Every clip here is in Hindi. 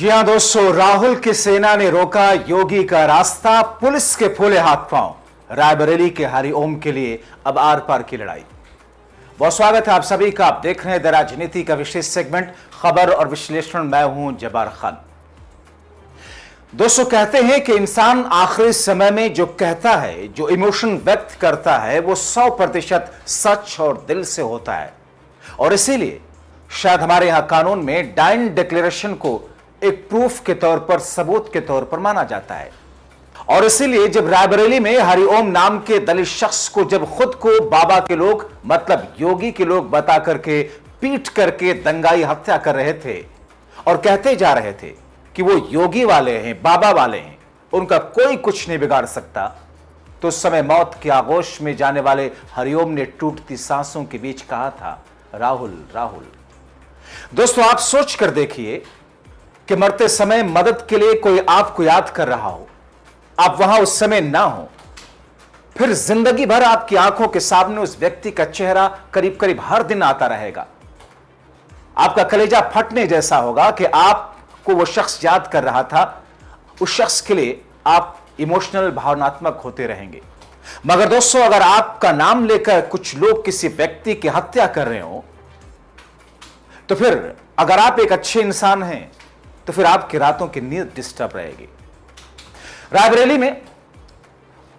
जी हां दोस्तों, राहुल की सेना ने रोका योगी का रास्ता, पुलिस के फूले हाथ पांव। रायबरेली के हरिओम के लिए अब आर पार की लड़ाई। बहुत स्वागत है आप सभी का। आप देख रहे हैं द राजनीति का विशेष सेगमेंट खबर और विश्लेषण। मैं हूं जब्बार खान। दोस्तों, कहते हैं कि इंसान आखिरी समय में जो कहता है, जो इमोशन व्यक्त करता है, वो 100% सच और दिल से होता है। और इसीलिए शायद हमारे यहां कानून में डाइन डिक्लेरेशन को एक प्रूफ के तौर पर, सबूत के तौर पर माना जाता है। और इसीलिए जब रायबरेली में हरिओम नाम के दलित शख्स को जब खुद को बाबा के लोग, मतलब योगी के लोग बता करके पीट करके दंगाई हत्या कर रहे थे और कहते जा रहे थे कि वो योगी वाले हैं, बाबा वाले हैं, उनका कोई कुछ नहीं बिगाड़ सकता, तो उस समय मौत के आगोश में जाने वाले हरिओम ने टूटती सांसों के बीच कहा था, राहुल राहुल। दोस्तों, आप सोच कर देखिए कि मरते समय मदद के लिए कोई आपको याद कर रहा हो, आप वहां उस समय ना हो, फिर जिंदगी भर आपकी आंखों के सामने उस व्यक्ति का चेहरा करीब करीब हर दिन आता रहेगा। आपका कलेजा फटने जैसा होगा कि आपको वो शख्स याद कर रहा था। उस शख्स के लिए आप इमोशनल, भावनात्मक होते रहेंगे। मगर दोस्तों, अगर आपका नाम लेकर कुछ लोग किसी व्यक्ति की हत्या कर रहे हो, तो फिर अगर आप एक अच्छे इंसान हैं तो फिर आपकी रातों की नींद डिस्टर्ब रहेगी। रायबरेली में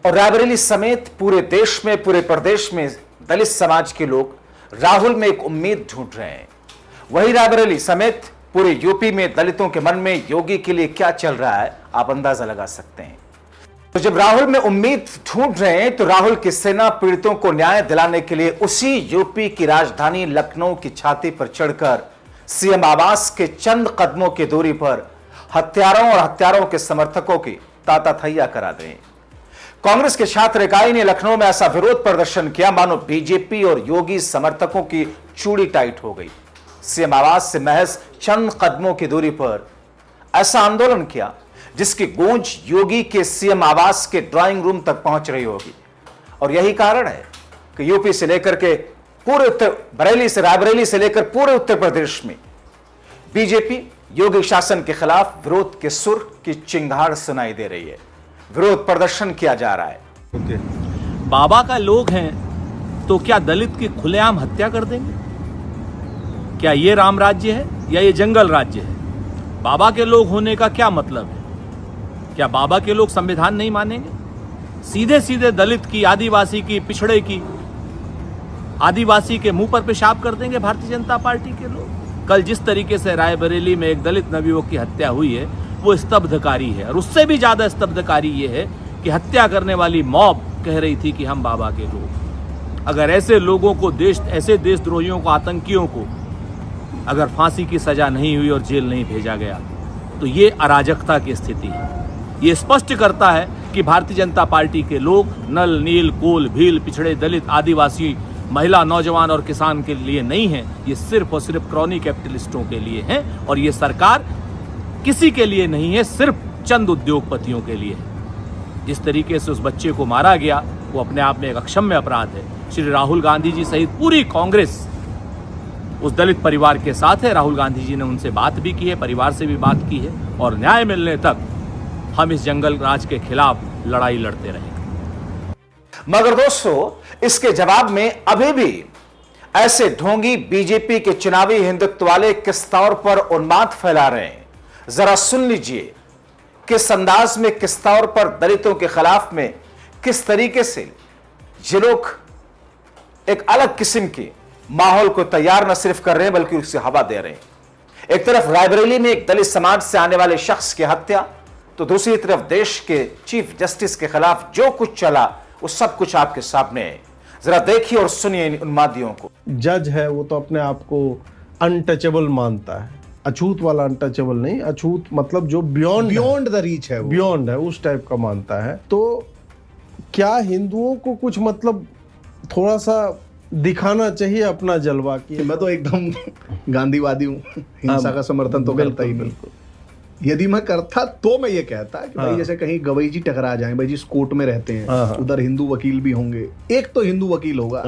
और रायबरेली समेत पूरे देश में, पूरे प्रदेश में दलित समाज के लोग राहुल में एक उम्मीद ढूंढ रहे हैं। वही रायबरेली समेत पूरे यूपी में दलितों के मन में योगी के लिए क्या चल रहा है, आप अंदाजा लगा सकते हैं। तो जब राहुल में उम्मीद ढूंढ रहे हैं, तो राहुल की सेना पीड़ितों को न्याय दिलाने के लिए उसी यूपी की राजधानी लखनऊ की छाती पर चढ़कर सीएम आवास के चंद कदमों की दूरी पर हत्यारों और हत्यारों के समर्थकों की ताताथैया करा दें। कांग्रेस के छात्र इकाई ने लखनऊ में ऐसा विरोध प्रदर्शन किया मानो बीजेपी और योगी समर्थकों की चूड़ी टाइट हो गई। सीएम आवास से महज चंद कदमों की दूरी पर ऐसा आंदोलन किया जिसकी गूंज योगी के सीएम आवास के ड्राइंग रूम तक पहुंच रही होगी। और यही कारण है कि यूपी से लेकर के पूरे बरेली से, रायबरेली से लेकर पूरे उत्तर प्रदेश में बीजेपी योगी शासन के खिलाफ विरोध के सुर की चिंगार सुनाई दे रही है। विरोध प्रदर्शन किया जा रहा है। बाबा का लोग हैं तो क्या दलित की खुलेआम हत्या कर देंगे? क्या ये राम राज्य है या ये जंगल राज्य है? बाबा के लोग होने का क्या मतलब है? क्या बाबा के लोग संविधान नहीं मानेंगे? सीधे सीधे दलित की, आदिवासी की, पिछड़े की, आदिवासी के मुंह पर पेशाब कर देंगे भारतीय जनता पार्टी के लोग। कल जिस तरीके से रायबरेली में एक दलित नवयुवक की हत्या हुई है, वो स्तब्धकारी है। और उससे भी ज्यादा स्तब्धकारी ये है कि हत्या करने वाली मॉब कह रही थी कि हम बाबा के लोग। अगर ऐसे लोगों को, ऐसे देशद्रोहियों को, आतंकियों को अगर फांसी की सजा नहीं हुई और जेल नहीं भेजा गया, तो ये अराजकता की स्थिति है। ये स्पष्ट करता है कि भारतीय जनता पार्टी के लोग नल, नील, कोल, भील, पिछड़े, दलित, आदिवासी, महिला, नौजवान और किसान के लिए नहीं है। ये सिर्फ और सिर्फ क्रॉनी कैपिटलिस्टों के लिए है। और ये सरकार किसी के लिए नहीं है, सिर्फ चंद उद्योगपतियों के लिए है। जिस तरीके से उस बच्चे को मारा गया, वो अपने आप में एक अक्षम्य अपराध है। श्री राहुल गांधी जी सहित पूरी कांग्रेस उस दलित परिवार के साथ है। राहुल गांधी जी ने उनसे बात भी की है, परिवार से भी बात की है, और न्याय मिलने तक हम इस जंगल राज के खिलाफ लड़ाई लड़ते रहेंगे। मगर दोस्तों, इसके जवाब में अभी भी ऐसे ढोंगी बीजेपी के चुनावी हिंदुत्व वाले किस तौर पर उन्माद फैला रहे हैं, जरा सुन लीजिए। किस अंदाज में, किस तौर पर दलितों के खिलाफ में, किस तरीके से ये लोग एक अलग किस्म के माहौल को तैयार न सिर्फ कर रहे हैं बल्कि उससे हवा दे रहे हैं। एक तरफ रायबरेली में एक दलित समाज से आने वाले शख्स की हत्या, तो दूसरी तरफ देश के चीफ जस्टिस के खिलाफ जो कुछ चला वो सब कुछ आपके सामने है। जरा देखिए और सुनिए इन उन्मादियों को। जज है, वो तो अपने आप को अनटचेबल मानता है। अछूत वाला अनटचेबल नहीं, अछूत मतलब जो बियॉन्ड द रीच है, बियॉन्ड है, उस टाइप का मानता है। तो क्या हिंदुओं को कुछ मतलब थोड़ा सा दिखाना चाहिए अपना जलवा की? मैं तो एकदम गांधीवादी हूँ, हिंसा का समर्थन तो करता ही नहीं। यदि मैं करता तो मैं ये कहता कि भाई जैसे कहीं गवई जी टकरा जाएं, भाई जिस कोर्ट में रहते हैं उधर हिंदू वकील भी होंगे, एक तो हिंदू वकील होगा,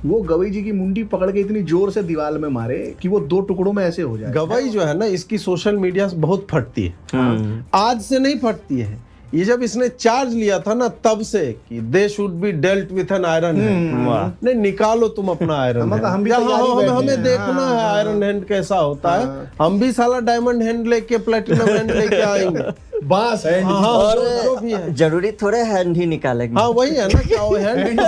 वो गवई जी की मुंडी पकड़ के इतनी जोर से दीवार में मारे कि वो 2 टुकड़ों में ऐसे हो जाए। गवाई जो है ना, इसकी सोशल मीडिया से बहुत फटती है। आज से नहीं फटती है, ये जब इसने चार्ज लिया था ना तब से कि they should be dealt with an iron hand. नहीं, निकालो तुम अपना आयरन हैंड। हम भी तैयारी बैठे हमें हैं। देखना है आयरन हैंड कैसा होता है। हम भी साला डायमंड हैंड लेके प्लेटिनम हैंड लेके आएंगे। बास है और जो भी है, जरूरी थोड़े हैंड ही निकालेंगे। हाँ वही है ना, क्या वो हैंड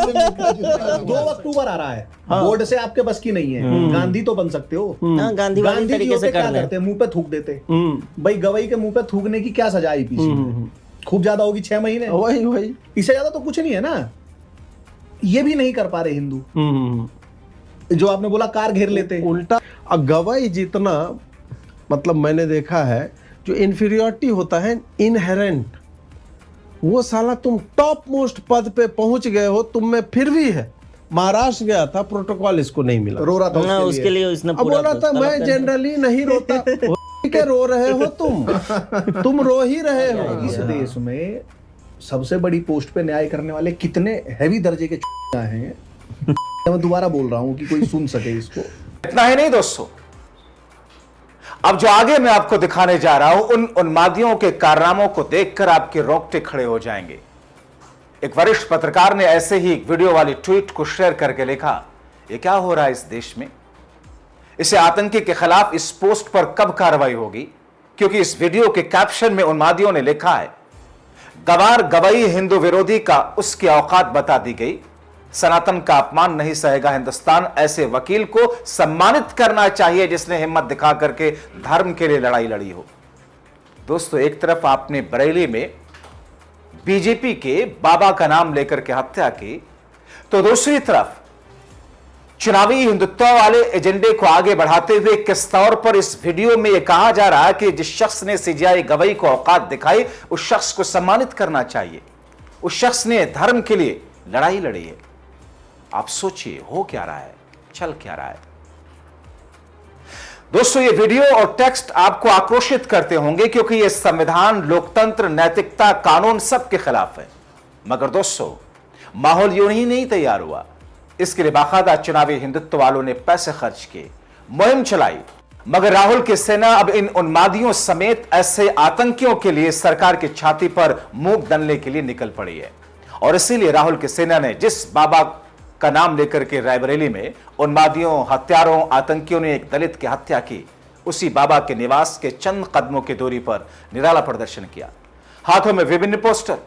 2 अक्टूबर आ रहा है, बोर्ड से आपके बस की नहीं है। गांधी तो बन सकते हो। हाँ, गांधीवादी गांधी जी तरीके से होते क्या कर ले। करते, मुंह पे थूक देते। भाई गवई के मुंह पे थूकने की क्या सजा आई पीछे में? खूब ज्यादा होगी 6 महीने, वही इससे ज्यादा तो कुछ नहीं है ना। ये भी नहीं कर पा रहे हिंदू। जो आपने बोला कार घेर लेते, उल्टा गवाई जितना, मतलब मैंने देखा है जो इन्फीरियरिटी होता है इनहेरेंट, वो साला तुम टॉप मोस्ट पद पे पहुंच गए हो, तुम में फिर भी है। महाराष्ट्र गया था, प्रोटोकॉल इसको नहीं मिला, रो रहा था ना, उसके लिए उसने अब पूरा बोला था मैं जनरली नहीं रोता। के रो रहे हो तुम रो ही रहे हो। इस देश में सबसे बड़ी पोस्ट पे न्याय करने वाले कितने हैवी दर्जे के हैं। मैं दोबारा बोल रहा हूं कि कोई सुन सके इसको। इतना ही नहीं दोस्तों, अब जो आगे मैं आपको दिखाने जा रहा हूं, उन उन्मादियों के कारनामों को देखकर आपके रोंगटे खड़े हो जाएंगे। एक वरिष्ठ पत्रकार ने ऐसे ही एक वीडियो वाली ट्वीट को शेयर करके लिखा, ये क्या हो रहा है इस देश में? इसे आतंकी के खिलाफ इस पोस्ट पर कब कार्रवाई होगी? क्योंकि इस वीडियो के कैप्शन में उन्मादियों ने लिखा है, गवार गवई हिंदू विरोधी का उसकी औकात बता दी गई, सनातन का अपमान नहीं सहेगा हिंदुस्तान, ऐसे वकील को सम्मानित करना चाहिए जिसने हिम्मत दिखा करके धर्म के लिए लड़ाई लड़ी हो। दोस्तों, एक तरफ आपने बरेली में बीजेपी के बाबा का नाम लेकर के हत्या की, तो दूसरी तरफ चुनावी हिंदुत्व वाले एजेंडे को आगे बढ़ाते हुए किस तौर पर इस वीडियो में यह कहा जा रहा है कि जिस शख्स ने सीजीआई गवई को औकात दिखाई, उस शख्स को सम्मानित करना चाहिए, उस शख्स ने धर्म के लिए लड़ाई लड़ी है। आप सोचिए हो क्या रहा है, चल क्या रहा है। दोस्तों, ये वीडियो और टेक्स्ट आपको आक्रोशित करते होंगे क्योंकि ये संविधान, लोकतंत्र, नैतिकता, कानून सब के खिलाफ है। मगर दोस्तों, माहौल यूं ही नहीं तैयार हुआ। इसके लिए बाकायदा चुनावी हिंदुत्व वालों ने पैसे खर्च किए, मुहिम चलाई, मगर राहुल की सेना अब इन उन्मादियों समेत ऐसे आतंकियों के लिए सरकार की छाती पर मूंग दलने के लिए निकल पड़ी है। और इसीलिए राहुल की सेना ने जिस बाबा का नाम लेकर के रायबरेली में उन्मादियों, हत्यारों, आतंकियों ने एक दलित की हत्या की, उसी बाबा के निवास के चंद कदमों की दूरी पर निराला प्रदर्शन किया। हाथों में विभिन्न पोस्टर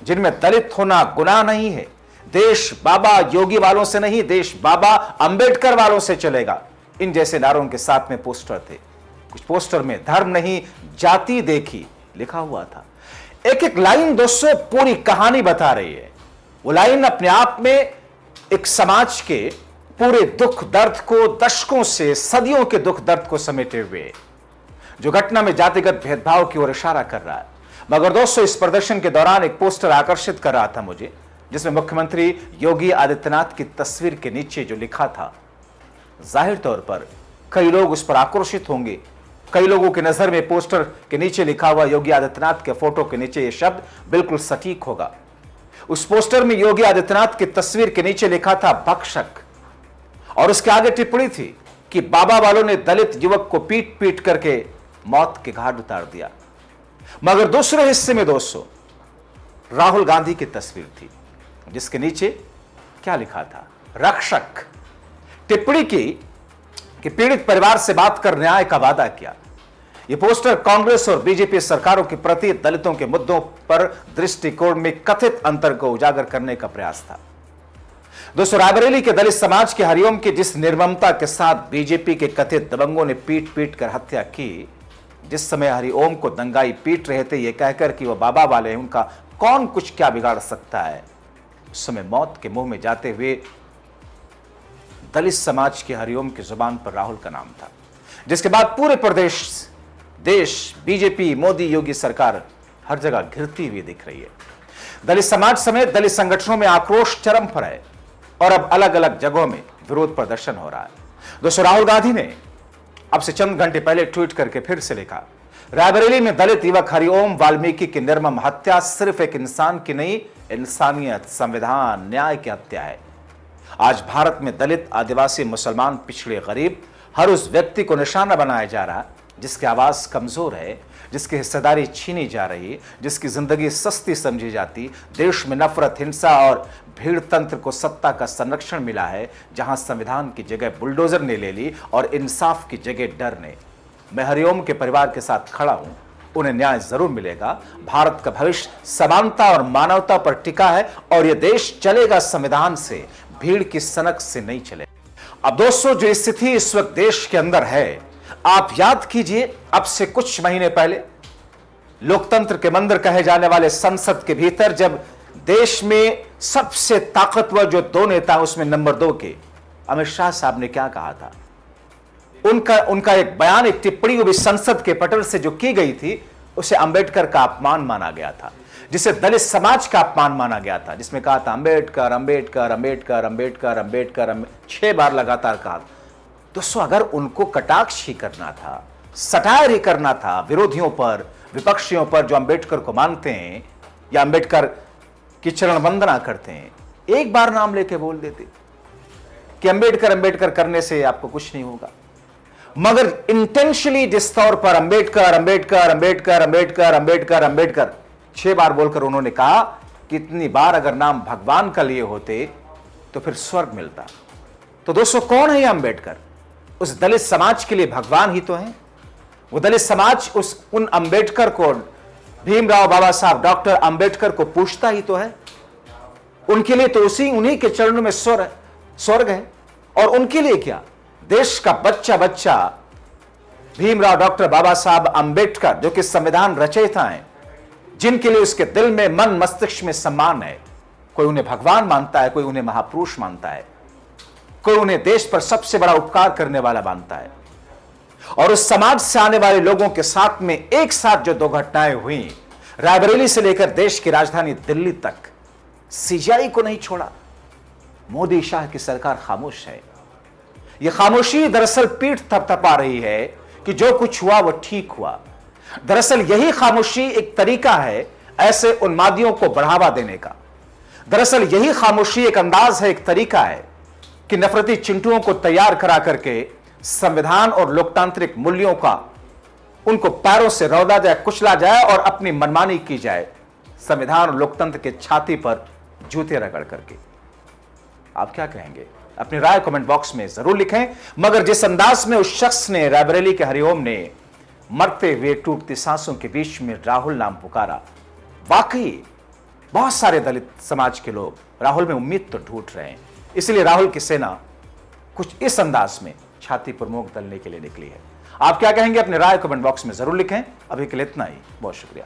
जिनमें दलित होना गुनाह नहीं है, देश बाबा योगी वालों से नहीं, देश बाबा अंबेडकर वालों से चलेगा, इन जैसे नारों के साथ में पोस्टर थे। कुछ पोस्टर में धर्म नहीं जाति देखी लिखा हुआ था। एक एक लाइन दोस्तों पूरी कहानी बता रही है। वो लाइन अपने आप में एक समाज के पूरे दुख दर्द को, दशकों से सदियों के दुख दर्द को समेटे हुए, जो घटना में जातिगत भेदभाव की ओर इशारा कर रहा है। मगर दोस्तों, इस प्रदर्शन के दौरान एक पोस्टर आकर्षित कर रहा था मुझे, जिसमें मुख्यमंत्री योगी आदित्यनाथ की तस्वीर के नीचे जो लिखा था, जाहिर तौर पर कई लोग उस पर आक्रोशित होंगे। कई लोगों की नजर में पोस्टर के नीचे लिखा हुआ योगी आदित्यनाथ के फोटो के नीचे यह शब्द बिल्कुल सटीक होगा। उस पोस्टर में योगी आदित्यनाथ की तस्वीर के नीचे लिखा था भक्षक, और उसके आगे टिप्पणी थी कि बाबा वालों ने दलित युवक को पीट पीट करके मौत के घाट उतार दिया। मगर दूसरे हिस्से में दोस्तों राहुल गांधी की तस्वीर थी, जिसके नीचे क्या लिखा था, रक्षक। टिप्पणी की कि पीड़ित परिवार से बात कर न्याय का वादा किया। यह पोस्टर कांग्रेस और बीजेपी सरकारों के प्रति दलितों के मुद्दों पर दृष्टिकोण में कथित अंतर को उजागर करने का प्रयास था। दोस्तों, रायबरेली के दलित समाज के हरिओम की जिस निर्ममता के साथ बीजेपी के कथित दबंगों ने पीट पीट कर हत्या की, जिस समय हरिओम को दंगाई पीट रहे थे यह कहकर कि वह बाबा वाले हैं, उनका कौन कुछ क्या बिगाड़ सकता है, उस समय मौत के मुंह में जाते हुए दलित समाज के हरिओम की जुबान पर राहुल का नाम था। जिसके बाद पूरे प्रदेश, देश, बीजेपी, मोदी, योगी सरकार हर जगह घिरती हुई दिख रही है। दलित समाज समेत दलित संगठनों में आक्रोश चरम पर है और अब अलग अलग जगहों में विरोध प्रदर्शन हो रहा है। दोस्तों, राहुल गांधी ने अब से चंद घंटे पहले ट्वीट करके फिर से लिखा, रायबरेली में दलित युवक हरिओम वाल्मीकि की निर्मम हत्या सिर्फ एक इंसान की नहीं, इंसानियत, संविधान, न्याय की हत्या है। आज भारत में दलित, आदिवासी, मुसलमान, पिछड़े, गरीब, हर उस व्यक्ति को निशाना बनाया जा रहा जिसकी आवाज कमजोर है, जिसकी हिस्सेदारी छीनी जा रही, जिसकी जिंदगी सस्ती समझी जाती। देश में नफरत, हिंसा और भीड़ तंत्र को सत्ता का संरक्षण मिला है, जहां संविधान की जगह बुलडोजर ने ले ली और इंसाफ की जगह डर ने। मैं हरिओम के परिवार के साथ खड़ा हूं, उन्हें न्याय जरूर मिलेगा। भारत का भविष्य समानता और मानवता पर टिका है और यह देश चलेगा संविधान से, भीड़ की सनक से नहीं चलेगा। अब दोस्तों, जो स्थिति इस वक्त देश के अंदर है, आप याद कीजिए, अब से कुछ महीने पहले लोकतंत्र के मंदिर कहे जाने वाले संसद के भीतर जब देश में सबसे ताकतवर जो दो नेता, उसमें नंबर 2 के अमित शाह साहब ने क्या कहा था, उनका एक बयान, एक टिप्पणी, वो भी संसद के पटल से जो की गई थी, उसे अंबेडकर का अपमान माना गया था, जिसे दलित समाज का अपमान माना गया था, जिसमें कहा था अंबेडकर अंबेडकर अंबेडकर अंबेडकर अंबेडकर 6 बार लगातार कहा। दोस्तों, अगर उनको कटाक्ष ही करना था, सटायर ही करना था विरोधियों पर, विपक्षियों पर जो अंबेडकर को मानते हैं या अंबेडकर की चरण वंदना करते हैं, एक बार नाम लेके बोल देते कि अंबेडकर अंबेडकर करने से आपको कुछ नहीं होगा। मगर इंटेंशनली जिस तौर पर अंबेडकर अंबेडकर अंबेडकर अंबेडकर अंबेडकर अंबेडकर 6 बार बोलकर उन्होंने कहा कि इतनी बार अगर नाम भगवान का लिए होते तो फिर स्वर्ग मिलता। तो दोस्तों, कौन है यह अंबेडकर? उस दलित समाज के लिए भगवान ही तो है। वो दलित समाज उन अंबेडकर को, भीमराव बाबा साहब डॉक्टर अंबेडकर को पूछता ही तो है। उनके लिए तो उन्हीं के चरणों में स्वर्ग है। और उनके लिए क्या, देश का बच्चा बच्चा भीमराव डॉक्टर बाबा साहब अंबेडकर, जो कि संविधान रचयिता हैं, जिनके लिए उसके दिल में, मन मस्तिष्क में सम्मान है, कोई उन्हें भगवान मानता है, कोई उन्हें महापुरुष मानता है, कोई उन्हें देश पर सबसे बड़ा उपकार करने वाला मानता है। और उस समाज से आने वाले लोगों के साथ में एक साथ जो 2 घटनाएं हुई, रायबरेली से लेकर देश की राजधानी दिल्ली तक, सीजीआई को नहीं छोड़ा। मोदी शाह की सरकार खामोश है। यह खामोशी दरअसल पीठ थपथपा रही है कि जो कुछ हुआ वो ठीक हुआ। दरअसल यही खामोशी एक तरीका है ऐसे उन्मादियों को बढ़ावा देने का। दरअसल यही खामोशी एक अंदाज है, एक तरीका है कि नफरती चिंटुओं को तैयार करा करके संविधान और लोकतांत्रिक मूल्यों का, उनको पैरों से रौंदा जाए, कुचला जाए और अपनी मनमानी की जाए, संविधान और लोकतंत्र के छाती पर जूते रगड़ करके। आप क्या कहेंगे? अपनी राय कमेंट बॉक्स में जरूर लिखें। मगर जिस अंदाज में उस शख्स ने, रायबरेली के हरिओम ने, मरते हुए टूटती सांसों के बीच में राहुल नाम पुकारा, वाकई बहुत सारे दलित समाज के लोग राहुल में उम्मीद तो ढूंढ रहे हैं। इसलिए राहुल की सेना कुछ इस अंदाज में छाती पर मोक दलने के लिए निकली है। आप क्या कहेंगे? अपनी राय कमेंट बॉक्स में जरूर लिखें। अभी के लिए इतना ही, बहुत शुक्रिया।